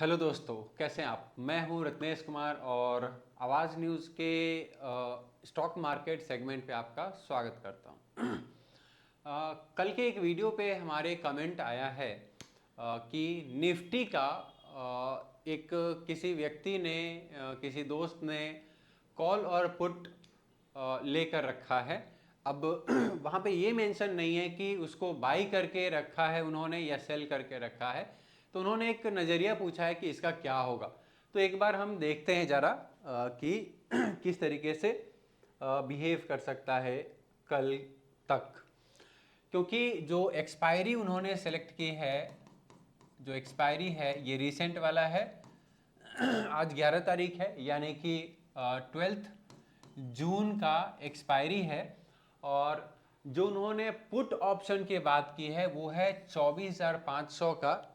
Hello दोस्तों, कैसे हैं आप। मैं हूं रत्नेश कुमार और आवाज़ न्यूज़ के स्टॉक मार्केट सेगमेंट पे आपका स्वागत करता हूं। कल के एक वीडियो पे हमारे कमेंट आया है कि निफ्टी का एक किसी व्यक्ति ने किसी दोस्त ने कॉल और पुट लेकर रखा है। अब वहाँ पे ये मेंशन नहीं है कि उसको बाई करके रखा है उन्होंने या सेल करके रखा है। तो उन्होंने एक नज़रिया पूछा है कि इसका क्या होगा। तो एक बार हम देखते हैं ज़रा कि किस तरीके से बिहेव कर सकता है कल तक, क्योंकि जो एक्सपायरी उन्होंने सेलेक्ट की है, जो एक्सपायरी है ये रिसेंट वाला है। आज 11 तारीख है, यानी कि 12 जून का एक्सपायरी है। और जो उन्होंने पुट ऑप्शन की बात की है वो है 24,500 का,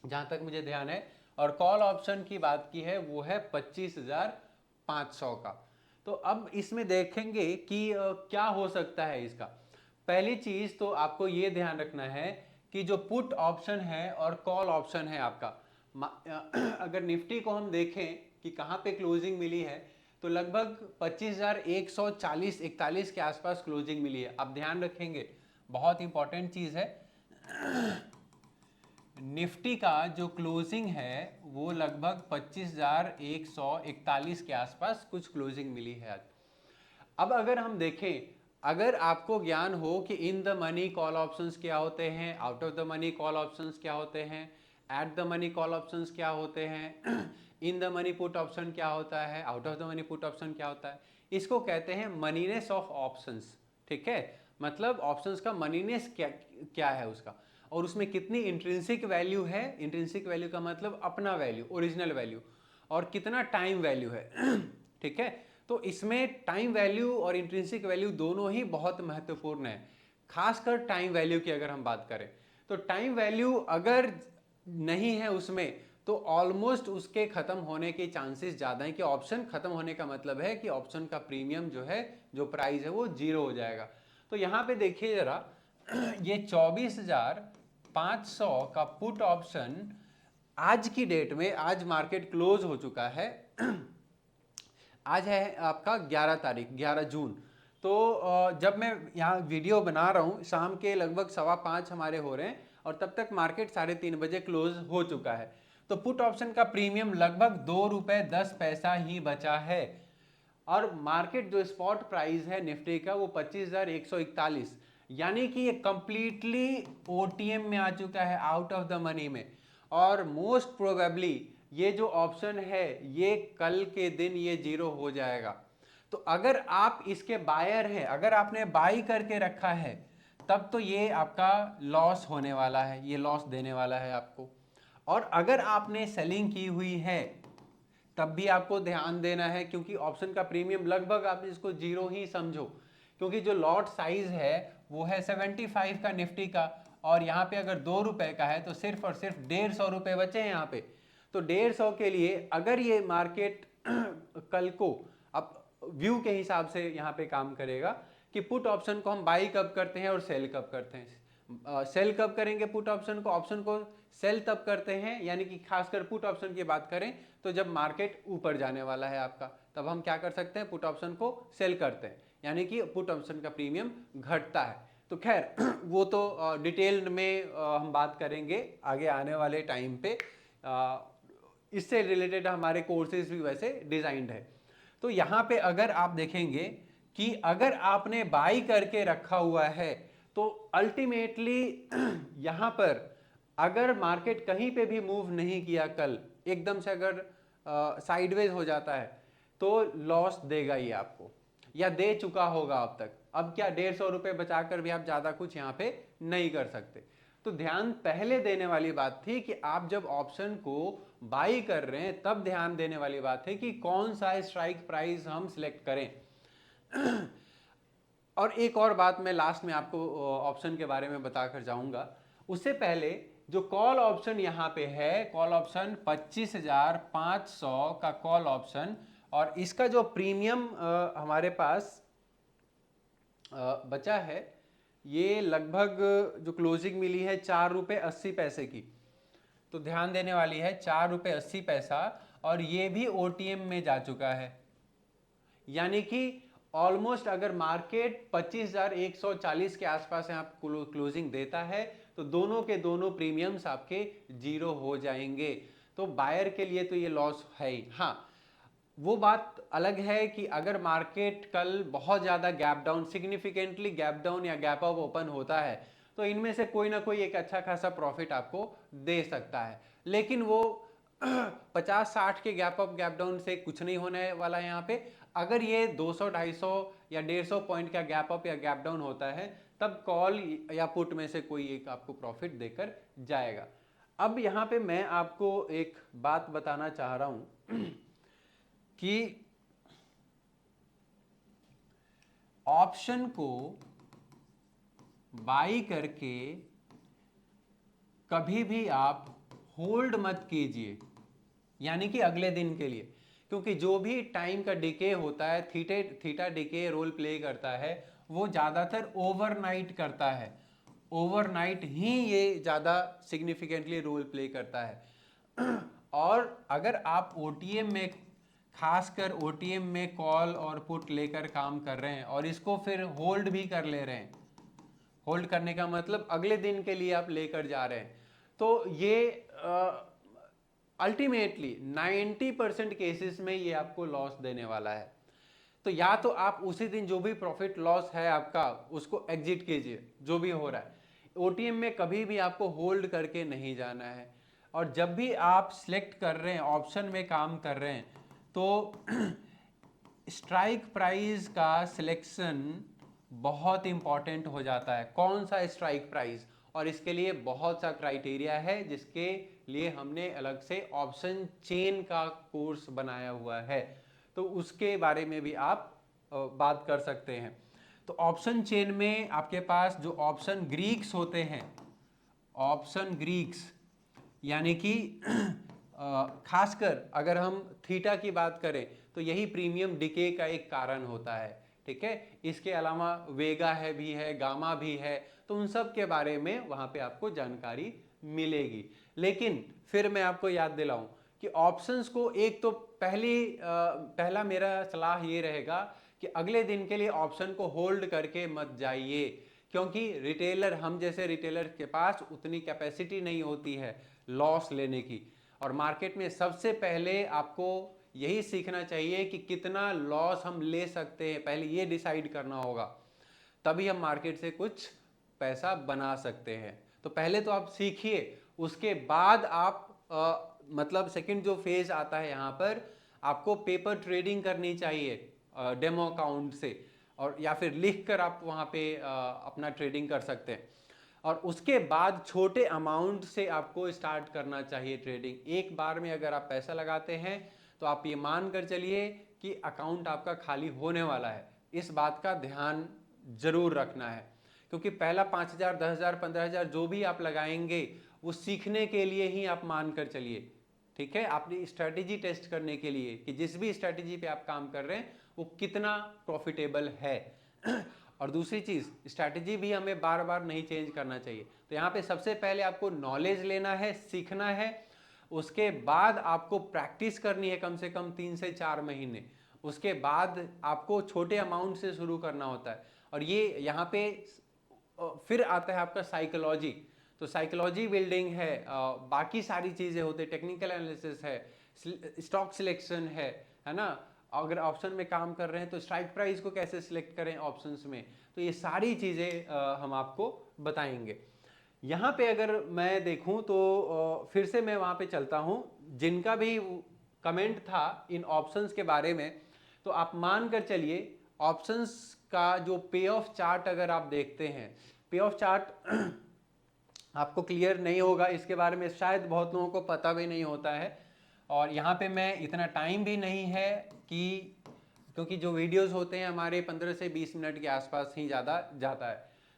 जहाँ तक मुझे ध्यान है। और कॉल ऑप्शन की बात की है वो है 25,500 का। तो अब इसमें देखेंगे कि क्या हो सकता है इसका। पहली चीज़ तो आपको ये ध्यान रखना है कि जो पुट ऑप्शन है और कॉल ऑप्शन है आपका, अगर निफ्टी को हम देखें कि कहाँ पे क्लोजिंग मिली है, तो लगभग 25,140-41 के आसपास क्लोजिंग मिली है। अब ध्यान रखेंगे, बहुत इंपॉर्टेंट चीज़ है, निफ्टी का जो क्लोजिंग है वो लगभग 25,141 के आसपास कुछ क्लोजिंग मिली है आज। अब अगर हम देखें, अगर आपको ज्ञान हो कि in the money call options क्या होते हैं, out of the money call options क्या होते हैं, at the money call options क्या होते हैं, in the money put option क्या होता है, out of the money put option क्या होता है, इसको कहते हैं मनीनेस ऑफ ऑप्शंस। ठीक है, मतलब ऑप्शंस का मनीनेस क्या क्या है उसका, और उसमें कितनी इंट्रिंसिक वैल्यू है। इंट्रिंसिक वैल्यू का मतलब अपना वैल्यू, ओरिजिनल वैल्यू, और कितना टाइम वैल्यू है। ठीक है, तो इसमें टाइम वैल्यू और इंट्रिंसिक वैल्यू दोनों ही बहुत महत्वपूर्ण है। खासकर टाइम वैल्यू की अगर हम बात करें, तो टाइम वैल्यू अगर नहीं है उसमें, तो ऑलमोस्ट उसके खत्म होने के चांसेस ज़्यादा हैं। कि ऑप्शन खत्म होने का मतलब है कि ऑप्शन का प्रीमियम जो है, जो प्राइस है, वो जीरो हो जाएगा। तो यहाँ पे देखिए जरा, ये 24,500 का पुट ऑप्शन आज की डेट में, आज मार्केट क्लोज हो चुका है, आज है आपका 11 तारीख, 11 जून। तो जब मैं यहाँ वीडियो बना रहा हूँ, शाम के लगभग 5:15 हमारे हो रहे हैं, और तब तक मार्केट 3:30 बजे क्लोज हो चुका है। तो पुट ऑप्शन का प्रीमियम लगभग 2 रुपये 10 पैसा ही बचा है। और मार्केट जो स्पॉट प्राइस है निफ्टी का वो 25,141, यानी कि ये कंप्लीटली ओटीएम में आ चुका है, आउट ऑफ द मनी में। और मोस्ट प्रोबेबली ये जो ऑप्शन है ये कल के दिन ये जीरो हो जाएगा। तो अगर आप इसके बायर हैं, अगर आपने बाई करके रखा है, तब तो ये आपका लॉस होने वाला है, ये लॉस देने वाला है आपको। और अगर आपने सेलिंग की हुई है तब भी आपको ध्यान देना है, क्योंकि ऑप्शन का प्रीमियम लगभग आप इसको जीरो ही समझो, क्योंकि जो लॉट साइज है वो है 75 का निफ्टी का, और यहाँ पे अगर 2 रुपए का है तो सिर्फ और सिर्फ 150 रुपए बचे हैं यहाँ पे। तो 150 के लिए अगर ये मार्केट कल को, अब व्यू के हिसाब से यहाँ पे काम करेगा कि पुट ऑप्शन को हम बाई कब करते हैं और सेल कब करते हैं। सेल कब करेंगे पुट ऑप्शन को सेल तब करते हैं, यानी कि खासकर पुट ऑप्शन की बात करें तो जब मार्केट ऊपर जाने वाला है आपका, तब हम क्या कर सकते हैं, पुट ऑप्शन को सेल करते हैं, यानी कि पुट ऑप्शन का प्रीमियम घटता है। तो खैर वो तो डिटेल में हम बात करेंगे आगे आने वाले टाइम पे। इससे रिलेटेड हमारे कोर्सेज भी वैसे डिजाइंड है। तो यहाँ पे अगर आप देखेंगे कि अगर आपने बाई करके रखा हुआ है, तो अल्टीमेटली यहाँ पर अगर मार्केट कहीं पे भी मूव नहीं किया कल, एकदम से अगर साइडवेज हो जाता है, तो लॉस देगा ही आपको, या दे चुका होगा अब तक। अब क्या 150 रुपये बचाकर भी आप ज़्यादा कुछ यहाँ पे नहीं कर सकते। तो ध्यान पहले देने वाली बात थी कि आप जब ऑप्शन को बाई कर रहे हैं तब ध्यान देने वाली बात है कि कौन सा स्ट्राइक प्राइस हम सिलेक्ट करें। और एक और बात मैं लास्ट में आपको ऑप्शन के बारे में बताकर जाऊंगा, उससे पहले जो कॉल ऑप्शन यहाँ पे है, कॉल ऑप्शन 25,500 का कॉल ऑप्शन, और इसका जो प्रीमियम हमारे पास बचा है, ये लगभग जो क्लोजिंग मिली है 4 रुपये 80 पैसे की। तो ध्यान देने वाली है, 4 रुपये 80 पैसा, और ये भी OTM में जा चुका है। यानी कि ऑलमोस्ट अगर मार्केट 25,140 के आसपास यहाँ क्लोजिंग देता है तो दोनों के दोनों प्रीमियम्स आपके जीरो हो जाएंगे। तो बायर के लिए तो ये लॉस है ही। हाँ, वो बात अलग है कि अगर मार्केट कल बहुत ज़्यादा gap down, significantly gap down या गैप अप ओपन होता है तो इनमें से कोई ना कोई एक अच्छा खासा प्रॉफिट आपको दे सकता है, लेकिन वो 50-60 के गैप अप गैप डाउन से कुछ नहीं होने वाला है यहाँ पे। अगर ये 200-250 या 150 पॉइंट का गैप अप या गैप डाउन होता है तब कॉल या पुट में से कोई एक आपको प्रॉफिट देकर जाएगा। अब यहाँ पे मैं आपको एक बात बताना चाह रहा हूँ कि ऑप्शन को बाई करके कभी भी आप होल्ड मत कीजिए, यानी कि अगले दिन के लिए, क्योंकि जो भी टाइम का डिके होता है, थीटा डिके रोल प्ले करता है, वो ज़्यादातर ओवरनाइट करता है। ओवरनाइट ही ये ज़्यादा सिग्निफिकेंटली रोल प्ले करता है। और अगर आप OTM में, खासकर OTM में कॉल और पुट लेकर काम कर रहे हैं और इसको फिर होल्ड भी कर ले रहे हैं, होल्ड करने का मतलब अगले दिन के लिए आप लेकर जा रहे हैं, तो ये अल्टीमेटली 90% केसेस में ये आपको लॉस देने वाला है। तो या तो आप उसी दिन जो भी प्रॉफिट लॉस है आपका उसको एग्जिट कीजिए, जो भी हो रहा है। OTM में कभी भी आपको होल्ड करके नहीं जाना है। और जब भी आप सिलेक्ट कर रहे हैं, ऑप्शन में काम कर रहे हैं, तो स्ट्राइक प्राइस का सिलेक्शन बहुत इंपॉर्टेंट हो जाता है। कौन सा स्ट्राइक प्राइस, और इसके लिए बहुत सा क्राइटेरिया है जिसके लिए हमने अलग से ऑप्शन चेन का कोर्स बनाया हुआ है, तो उसके बारे में भी आप बात कर सकते हैं। तो ऑप्शन चेन में आपके पास जो ऑप्शन ग्रीक्स होते हैं, ऑप्शन ग्रीक्स यानी कि खासकर अगर हम थीटा की बात करें तो यही प्रीमियम डिके का एक कारण होता है, ठीक है। इसके अलावा वेगा है भी है, गामा भी है, तो उन सब के बारे में वहाँ पे आपको जानकारी मिलेगी। लेकिन फिर मैं आपको याद दिलाऊं कि ऑप्शंस को एक तो पहला मेरा सलाह ये रहेगा कि अगले दिन के लिए ऑप्शन को होल्ड करके मत जाइए, क्योंकि रिटेलर, हम जैसे रिटेलर के पास उतनी कैपेसिटी नहीं होती है लॉस लेने की। और मार्केट में सबसे पहले आपको यही सीखना चाहिए कि कितना लॉस हम ले सकते हैं, पहले ये डिसाइड करना होगा, तभी हम मार्केट से कुछ पैसा बना सकते हैं। तो पहले तो आप सीखिए, उसके बाद आप मतलब सेकंड जो फेज आता है यहाँ पर, आपको पेपर ट्रेडिंग करनी चाहिए डेमो अकाउंट से, और या फिर लिख कर आप वहाँ पे अपना ट्रेडिंग कर सकते हैं। और उसके बाद छोटे अमाउंट से आपको स्टार्ट करना चाहिए ट्रेडिंग। एक बार में अगर आप पैसा लगाते हैं तो आप ये मान कर चलिए कि अकाउंट आपका खाली होने वाला है। इस बात का ध्यान जरूर रखना है, क्योंकि पहला 5,000, 10,000, 15,000 जो भी आप लगाएंगे वो सीखने के लिए ही आप मान कर चलिए, ठीक है। आपने स्ट्रैटेजी टेस्ट करने के लिए कि जिस भी स्ट्रैटेजी पे आप काम कर रहे हैं वो कितना प्रॉफिटेबल है। और दूसरी चीज़, स्ट्रैटेजी भी हमें बार बार नहीं चेंज करना चाहिए। तो यहाँ पे सबसे पहले आपको नॉलेज लेना है, सीखना है, उसके बाद आपको प्रैक्टिस करनी है कम से कम 3 से 4 महीने। उसके बाद आपको छोटे अमाउंट से शुरू करना होता है। और ये यहाँ पे फिर आता है आपका साइकोलॉजी। तो साइकोलॉजी बिल्डिंग है, बाकी सारी चीज़ें होती है, टेक्निकल एनालिसिस है, स्टॉक सिलेक्शन है ना। अगर ऑप्शन में काम कर रहे हैं तो स्ट्राइक प्राइस को कैसे सिलेक्ट करें ऑप्शंस में, तो ये सारी चीज़ें हम आपको बताएंगे। यहाँ पे अगर मैं देखूँ तो फिर से मैं वहाँ पे चलता हूँ, जिनका भी कमेंट था इन ऑप्शंस के बारे में, तो आप मान कर चलिए ऑप्शंस का जो पे ऑफ चार्ट अगर आप देखते हैं, पे ऑफ चार्ट आपको क्लियर नहीं होगा, इसके बारे में शायद बहुत लोगों को पता भी नहीं होता है। और यहाँ पे मैं इतना टाइम भी नहीं है कि, क्योंकि जो वीडियोस होते हैं हमारे 15 से 20 मिनट के आसपास ही ज़्यादा जाता है,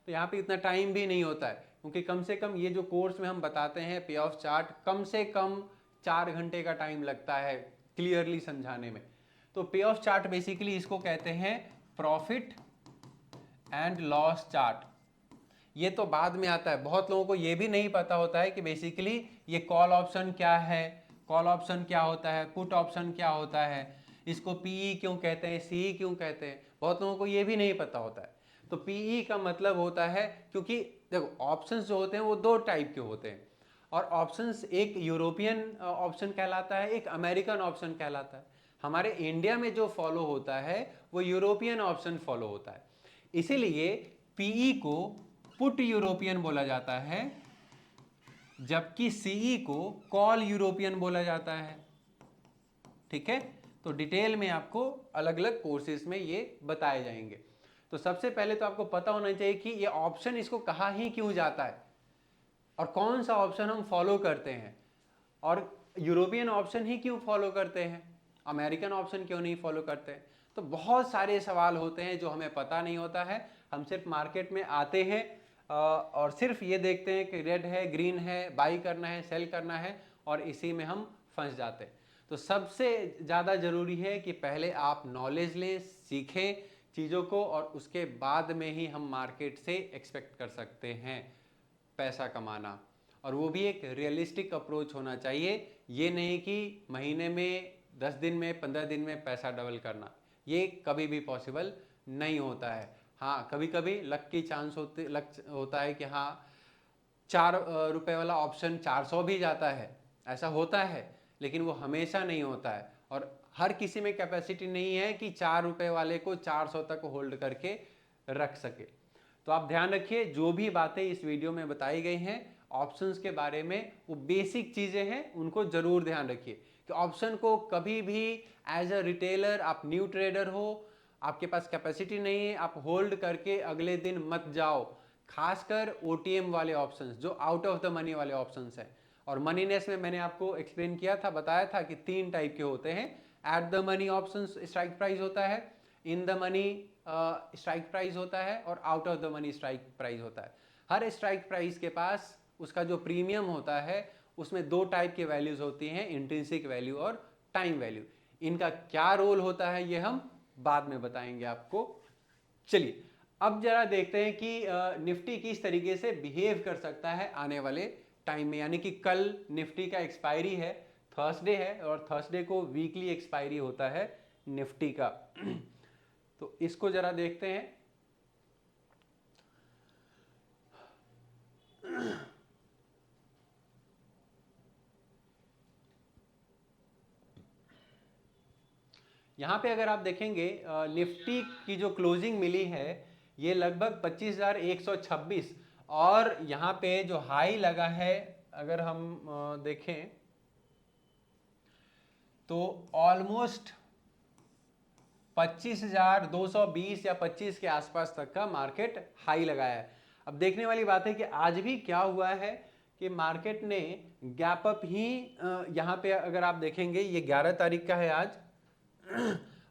तो यहाँ पे इतना टाइम भी नहीं होता है, क्योंकि कम से कम ये जो कोर्स में हम बताते हैं पे ऑफ चार्ट, कम से कम 4 घंटे का टाइम लगता है क्लियरली समझाने में। तो पे ऑफ चार्ट बेसिकली इसको कहते हैं प्रॉफिट एंड लॉस चार्ट। ये तो बाद में आता है, बहुत लोगों को ये भी नहीं पता होता है कि बेसिकली ये कॉल ऑप्शन क्या है, कॉल ऑप्शन क्या होता है, पुट ऑप्शन क्या होता है, इसको पीई क्यों कहते हैं, सी क्यों कहते हैं, बहुत लोगों को ये भी नहीं पता होता है। तो पीई का मतलब होता है, क्योंकि देखो ऑप्शंस जो होते हैं वो दो टाइप के होते हैं, और ऑप्शंस एक यूरोपियन ऑप्शन कहलाता है, एक अमेरिकन ऑप्शन कहलाता है। हमारे इंडिया में जो फॉलो होता है वो यूरोपियन ऑप्शन फॉलो होता है, इसीलिए पीई को पुट यूरोपियन बोला जाता है, जबकि सीई को कॉल यूरोपियन बोला जाता है। ठीक है, तो डिटेल में आपको अलग अलग कोर्सेज में ये बताए जाएंगे। तो सबसे पहले तो आपको पता होना चाहिए कि ये ऑप्शन इसको कहा ही क्यों जाता है और कौन सा ऑप्शन हम फॉलो करते हैं, और यूरोपियन ऑप्शन ही क्यों फॉलो करते हैं, अमेरिकन ऑप्शन क्यों नहीं फॉलो करते हैं। तो बहुत सारे सवाल होते हैं जो हमें पता नहीं होता है, हम सिर्फ मार्केट में आते हैं और सिर्फ ये देखते हैं कि रेड है, ग्रीन है, बाई करना है, सेल करना है, और इसी में हम फंस जाते हैं। तो सबसे ज़्यादा ज़रूरी है कि पहले आप नॉलेज लें, सीखें चीज़ों को, और उसके बाद में ही हम मार्केट से एक्सपेक्ट कर सकते हैं पैसा कमाना, और वो भी एक रियलिस्टिक अप्रोच होना चाहिए। ये नहीं कि महीने में, 10 दिन में, 15 दिन में पैसा डबल करना, ये कभी भी पॉसिबल नहीं होता है। हाँ, कभी कभी लक की चांस होता है कि हाँ 4 रुपए वाला ऑप्शन 400 भी जाता है, ऐसा होता है, लेकिन वो हमेशा नहीं होता है, और हर किसी में कैपेसिटी नहीं है कि 4 रुपए वाले को 400 तक होल्ड करके रख सके। तो आप ध्यान रखिए, जो भी बातें इस वीडियो में बताई गई हैं ऑप्शंस के बारे में, वो बेसिक चीज़ें हैं, उनको ज़रूर ध्यान रखिए कि ऑप्शन को कभी भी एज अ रिटेलर, आप न्यू ट्रेडर हो, आपके पास कैपेसिटी नहीं है, आप होल्ड करके अगले दिन मत जाओ, खासकर ओटीएम वाले ऑप्शंस जो आउट ऑफ द मनी वाले ऑप्शंस हैं। और मनीनेस में मैंने आपको एक्सप्लेन किया था, बताया था कि 3 टाइप के होते हैं। At the money options strike price होता है, in the money strike price होता है, और out of the money strike price होता है। हर स्ट्राइक प्राइस के पास उसका जो प्रीमियम होता है उसमें 2 टाइप की वैल्यूज होती हैं, इंट्रिंसिक वैल्यू और टाइम वैल्यू। इनका क्या रोल होता है ये हम बाद में बताएंगे आपको। चलिए अब जरा देखते हैं कि निफ्टी किस तरीके से बिहेव कर सकता है आने वाले टाइम में, यानी कि कल निफ्टी का एक्सपायरी है, थर्सडे है, और थर्सडे को वीकली एक्सपायरी होता है निफ्टी का। तो इसको जरा देखते हैं। यहाँ पे अगर आप देखेंगे निफ्टी की जो क्लोजिंग मिली है ये लगभग 25,126, और यहाँ पे जो हाई लगा है अगर हम देखें तो ऑलमोस्ट 25,220 या 25 के आसपास तक का मार्केट हाई लगाया है। अब देखने वाली बात है कि आज भी क्या हुआ है कि मार्केट ने गैप अप ही, यहाँ पे अगर आप देखेंगे ये 11 तारीख का है आज,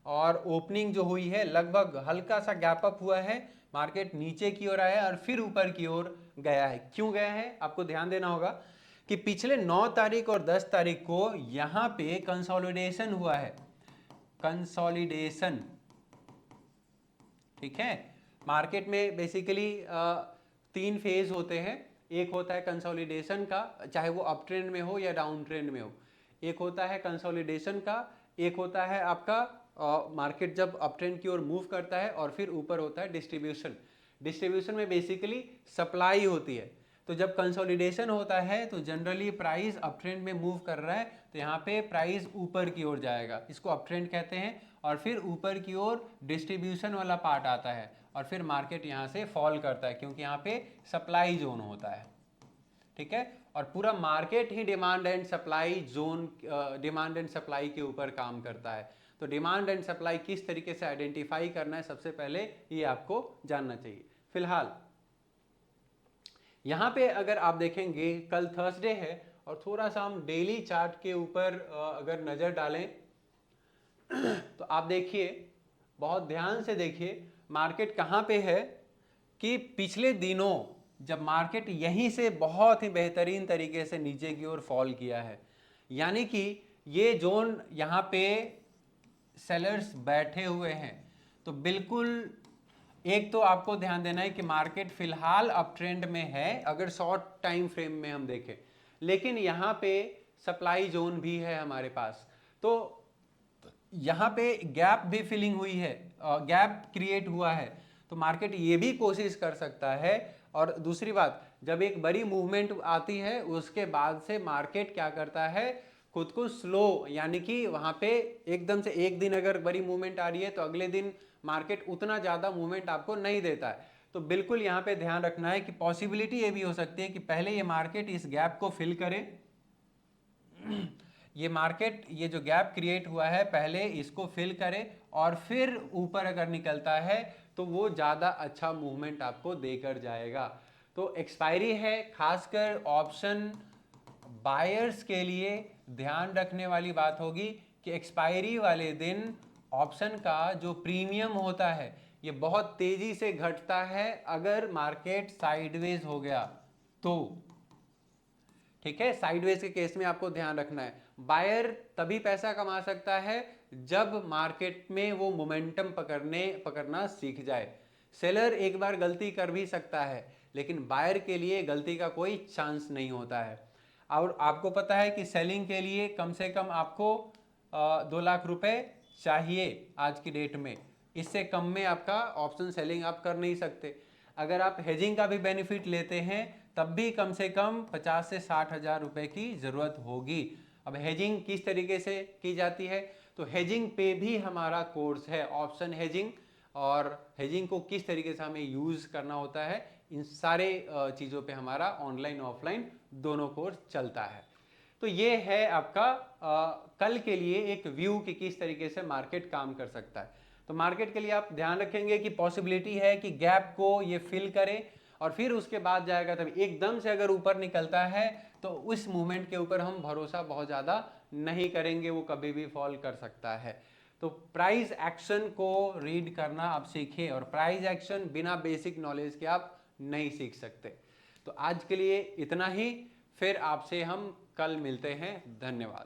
और ओपनिंग जो हुई है लगभग हल्का सा गैप अप हुआ है, मार्केट नीचे की ओर आया और फिर ऊपर की ओर गया है। क्यों गया है आपको ध्यान देना होगा कि पिछले 9 तारीख और 10 तारीख को यहाँ पे कंसोलिडेशन हुआ है, कंसोलिडेशन। ठीक है, मार्केट में बेसिकली 3 फेज होते हैं। एक होता है कंसोलिडेशन का, चाहे वो अप ट्रेंड में हो या डाउन ट्रेंड में हो। एक होता है कंसोलिडेशन का, एक होता है आपका मार्केट जब अप ट्रेंड की ओर मूव करता है, और फिर ऊपर होता है डिस्ट्रीब्यूशन। डिस्ट्रीब्यूशन में बेसिकली सप्लाई होती है। तो जब कंसोलिडेशन होता है तो जनरली प्राइस अप ट्रेंड में मूव कर रहा है, तो यहाँ पे प्राइस ऊपर की ओर जाएगा, इसको अप ट्रेंड कहते हैं, और फिर ऊपर की ओर डिस्ट्रीब्यूशन वाला पार्ट आता है, और फिर मार्केट यहाँ से फॉल करता है क्योंकि यहाँ पे सप्लाई जोन होता है। ठीक है, और पूरा market he demand and supply zone, demand and supply के ऊपर काम करता है। तो डिमांड एंड सप्लाई किस तरीके से आइडेंटिफाई करना है सबसे पहले ये आपको जानना चाहिए। फिलहाल यहाँ पे अगर आप देखेंगे कल थर्सडे है, और थोड़ा सा हम डेली चार्ट के ऊपर अगर नज़र डालें तो आप देखिए, बहुत ध्यान से देखिए मार्केट कहाँ पे है, कि पिछले दिनों जब मार्केट यहीं से बहुत ही बेहतरीन तरीके से नीचे की ओर फॉल किया है, यानी कि ये जोन यहाँ पे सेलर्स बैठे हुए हैं। तो बिल्कुल एक तो आपको ध्यान देना है कि मार्केट फिलहाल अप ट्रेंड में है अगर शॉर्ट टाइम फ्रेम में हम देखें, लेकिन यहाँ पे सप्लाई जोन भी है हमारे पास, तो यहाँ पे गैप भी फिलिंग हुई है, गैप क्रिएट हुआ है, तो मार्केट ये भी कोशिश कर सकता है। और दूसरी बात, जब एक बड़ी मूवमेंट आती है उसके बाद से मार्केट क्या करता है, खुद को स्लो, यानी कि वहाँ पे एकदम से एक दिन अगर बड़ी मूवमेंट आ रही है तो अगले दिन मार्केट उतना ज़्यादा मूवमेंट आपको नहीं देता है। तो बिल्कुल यहाँ पे ध्यान रखना है कि पॉसिबिलिटी ये भी हो सकती है कि पहले ये मार्केट इस गैप को फिल करे, ये मार्केट ये जो गैप क्रिएट हुआ है पहले इसको फिल करे और फिर ऊपर अगर निकलता है तो वो ज़्यादा अच्छा मूवमेंट आपको देकर जाएगा। तो एक्सपायरी है, खासकर ऑप्शन बायर्स के लिए ध्यान रखने वाली बात होगी कि एक्सपायरी वाले दिन ऑप्शन का जो प्रीमियम होता है ये बहुत तेजी से घटता है अगर मार्केट साइडवेज हो गया तो। ठीक है, साइडवेज के केस में आपको ध्यान रखना है। बायर तभी पैसा कमा सकता है जब मार्केट में वो मोमेंटम पकड़ना सीख जाए। सेलर एक बार गलती कर भी सकता है लेकिन बायर के लिए गलती का कोई चांस नहीं होता है। और आपको पता है कि सेलिंग के लिए कम से कम आपको 2 लाख रुपए चाहिए आज की डेट में, इससे कम में आपका ऑप्शन सेलिंग आप कर नहीं सकते। अगर आप हेजिंग का भी बेनिफिट लेते हैं तब भी कम से कम 50 से 60 हज़ार रुपए की ज़रूरत होगी। अब हेजिंग किस तरीके से की जाती है, तो हेजिंग पे भी हमारा कोर्स है, ऑप्शन हेजिंग, और हेजिंग को किस तरीके से हमें यूज़ करना होता है, इन सारे चीज़ों पे हमारा ऑनलाइन ऑफलाइन दोनों कोर्स चलता है। तो ये है आपका कल के लिए एक व्यू कि किस तरीके से मार्केट काम कर सकता है। तो मार्केट के लिए आप ध्यान रखेंगे कि पॉसिबिलिटी है कि गैप को ये फिल करे और फिर उसके बाद जाएगा, तब एकदम से अगर ऊपर निकलता है तो उस मूवमेंट के ऊपर हम भरोसा बहुत ज़्यादा नहीं करेंगे, वो कभी भी फॉल कर सकता है। तो प्राइस एक्शन को रीड करना आप सीखें, और प्राइस एक्शन बिना बेसिक नॉलेज के आप नहीं सीख सकते। तो आज के लिए इतना ही, फिर आपसे हम कल मिलते हैं। धन्यवाद।